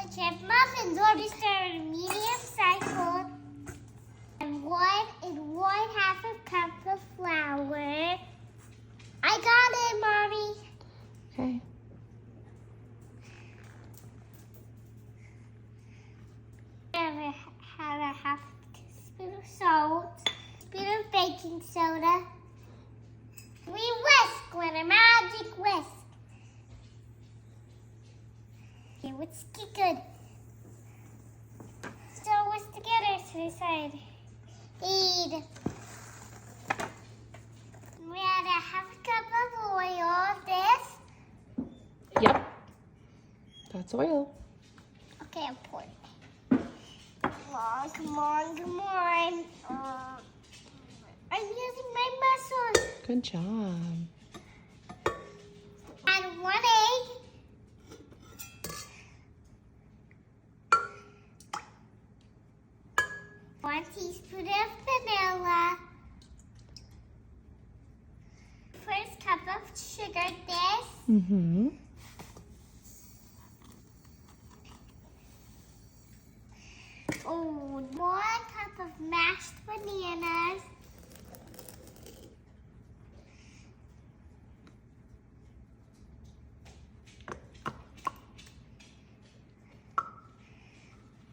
chip muffins. Or just a medium size and one half a cup of flour. I got it, Mommy. Okay. Have a half teaspoon of salt, spoon of baking soda. We whisk with a magic whisk. Okay, whisk it good. Still whisk together to the side. Need. We add a half a cup of oil. This. Yep. That's oil. Okay, I'm pouring. Oh, come on, come on. I'm using my muscles. Good job. Add 1 egg. One teaspoon of vanilla. First cup of sugar, this. Mm-hmm. Oh, 1 cup of mashed bananas.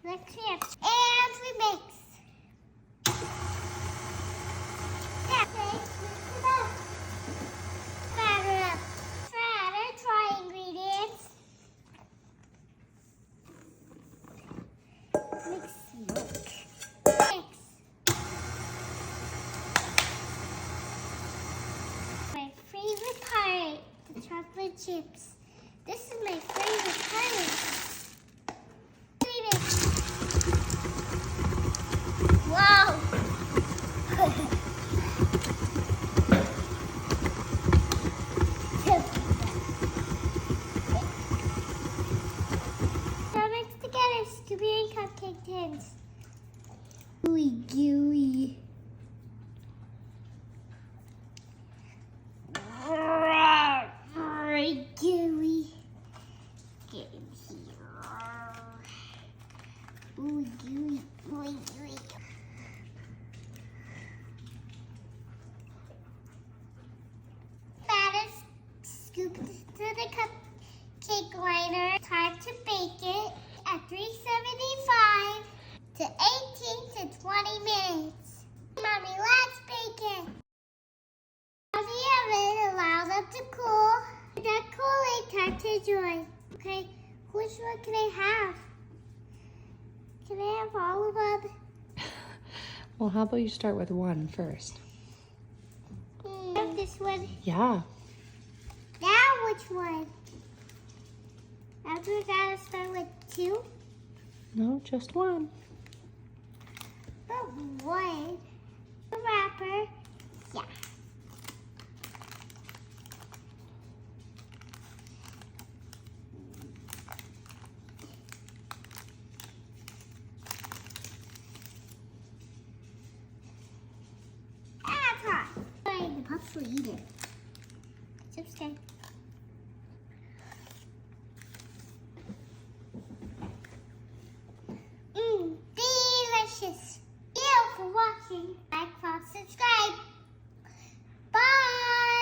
Mix it. And we mix. Yeah, mix it up. Batter up. Try ingredients. Mix milk. Mix. My favorite part, the chocolate chips. This is my favorite part. Wow! Now mix together strawberry cupcake tins. Gooey gooey. Very gooey. Get in here. Ooey gooey, ooey gooey. Batter scooped to the cupcake liner. Time to bake it at 375 to 18 to 20 minutes. Mommy, let's bake it. Now the oven allows them to cool. That cooling, time to enjoy. Okay, which one can I have? Can I have all of them? Well, how about you start with 1 first? This one. Yeah. Now which one? After we gotta start with 2? No, just 1. Oh, 1. The wrapper. Yeah. That's hot. The pups will eat it. Subscribe.